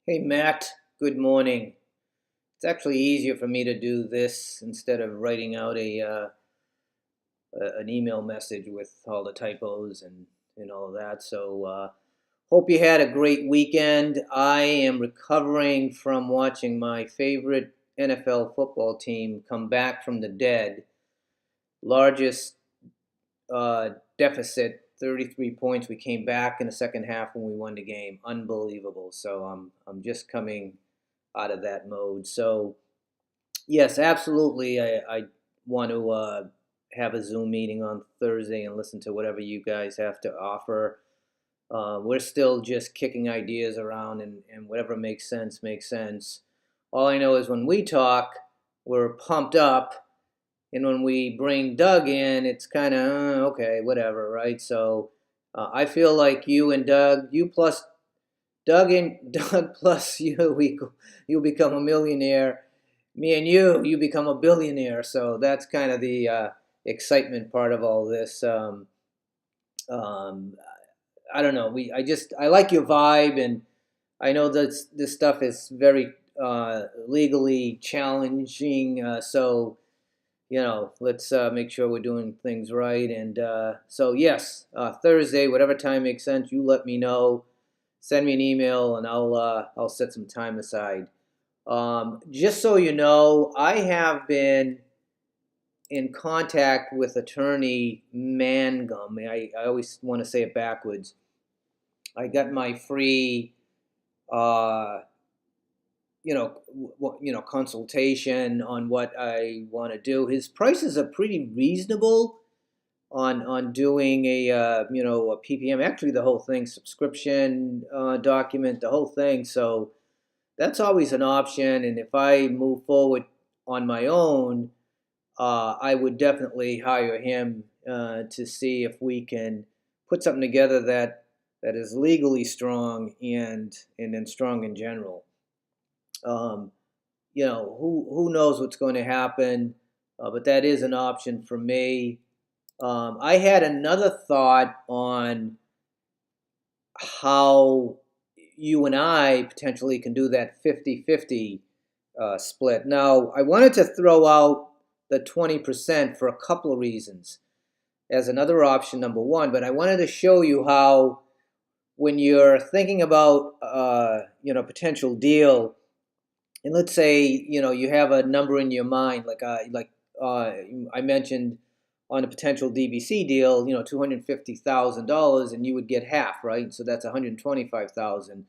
Hey Matt, good morning. It's actually easier for me to do this instead of writing out an email message with all the typos and all of that. Hope you had a great weekend. I am recovering from watching my favorite NFL football team come back from the dead. Largest deficit, 33 points. We came back in the second half when we won the game. Unbelievable. I'm just coming out of that mode. So yes, absolutely. I want to have a Zoom meeting on Thursday and listen to whatever you guys have to offer. We're still just kicking ideas around, and whatever makes sense makes sense. All I know is when we talk, we're pumped up, and when we bring Doug in, it's kind of okay, whatever, right? I feel like you and Doug, you plus Doug and Doug plus you, you become a millionaire. Me and you become a billionaire. So that's kind of the excitement part of all this. Um, I don't know. I like your vibe, and I know that this stuff is very legally challenging. Let's make sure we're doing things right. Yes, Thursday, whatever time makes sense, you let me know. Send me an email, and I'll set some time aside. Just so you know, I have been in contact with attorney Mangum. I always want to say it backwards. I got my free, uh, consultation on what I want to do. His prices are pretty reasonable on doing a PPM. Actually, the whole thing, subscription document, the whole thing. So that's always an option. And if I move forward on my own, I would definitely hire him to see if we can put something together that is legally strong and then strong in general. Um, who knows what's going to happen, but that is an option for me. I had another thought on how you and I potentially can do that 50-50 split. Now, I wanted to throw out the 20% for a couple of reasons as another option, number one, but I wanted to show you how when you're thinking about potential deal, and let's say you have a number in your mind, uh, I mentioned on a potential DBC deal, $250,000, and you would get half, right? So that's 125,000,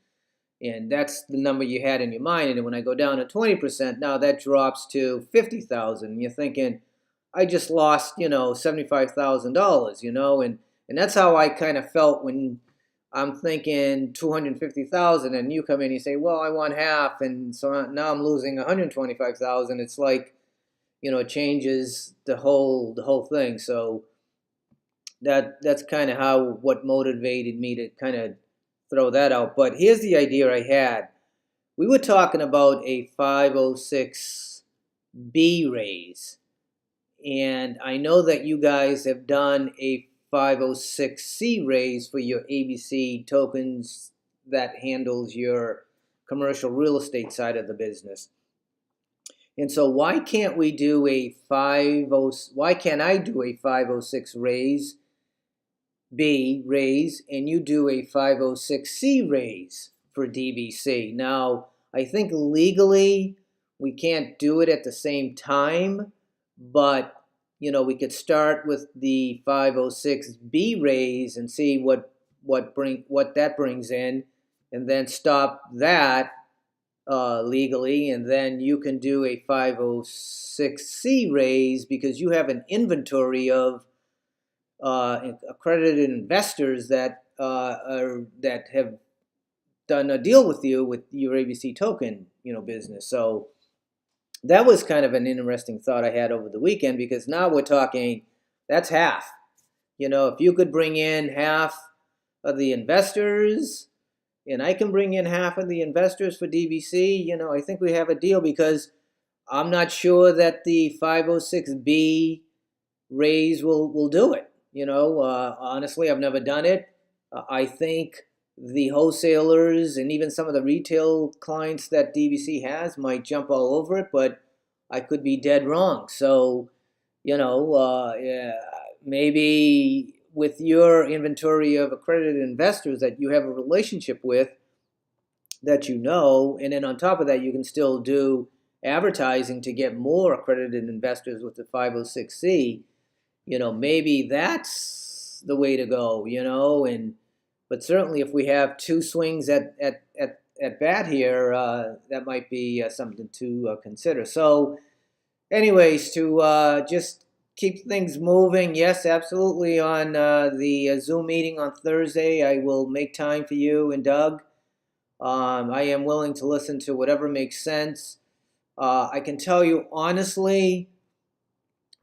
and that's the number you had in your mind. And when I go down to 20%, now that drops to 50,000. You're thinking, I just lost, $75,000, and that's how I kind of felt when I'm thinking 250,000, and you come in and you say, well, I want half, and so now I'm losing 125,000. It's like, it changes the whole thing. So that's kind of how what motivated me to kind of throw that out. But here's the idea I had. We were talking about a 506B raise, and I know that you guys have done a 506C raise for your ABC tokens that handles your commercial real estate side of the business. And so why can't we do a 50 why can't I do a 506 raise and you do a 506C raise for DBC? Now, I think legally we can't do it at the same time, but we could start with the 506B raise and see what that brings in, and then stop that legally, and then you can do a 506C raise because you have an inventory of accredited investors that have done a deal with you with your ABC token business. So that was kind of an interesting thought I had over the weekend, because now we're talking, that's half. If you could bring in half of the investors and I can bring in half of the investors for DBC, I think we have a deal, because I'm not sure that the 506B raise will do it. Honestly, I've never done it. I think the wholesalers and even some of the retail clients that DBC has might jump all over it, but I could be dead wrong. So, yeah, maybe with your inventory of accredited investors that you have a relationship with, that and then on top of that, you can still do advertising to get more accredited investors with the 506C. Maybe that's the way to go. But certainly if we have two swings at bat here, that might be something to consider. So, anyways, to just keep things moving, yes, absolutely. On the Zoom meeting on Thursday, I will make time for you and Doug. I am willing to listen to whatever makes sense. I can tell you honestly,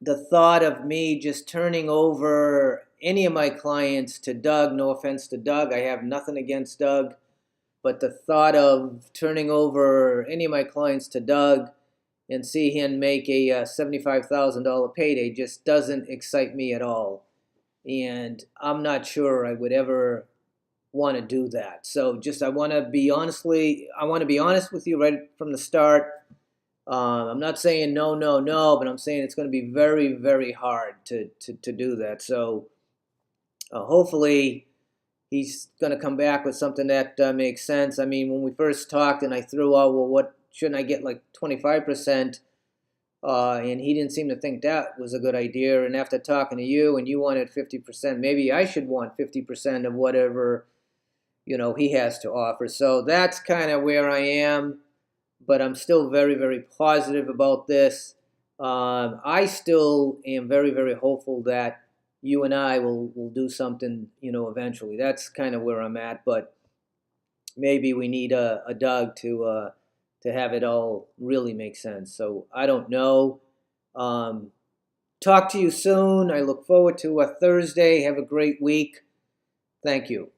the thought of me just turning over any of my clients to Doug, no offense to Doug, I have nothing against Doug, but the thought of turning over any of my clients to Doug and see him make a $75,000 payday just doesn't excite me at all. And I'm not sure I would ever want to do that. So just I want to be honest with you right from the start. I'm not saying no, no, no, but I'm saying it's going to be very, very hard to do that. So hopefully he's going to come back with something that makes sense. I mean, when we first talked and I threw out, well, what shouldn't I get, like 25%? And he didn't seem to think that was a good idea. And after talking to you and you wanted 50%, maybe I should want 50% of whatever, he has to offer. So that's kind of where I am. But I'm still very, very positive about this. I still am very, very hopeful that you and I will do something, eventually. That's kind of where I'm at. But maybe we need a Doug to have it all really make sense. So I don't know. Talk to you soon. I look forward to a Thursday. Have a great week. Thank you.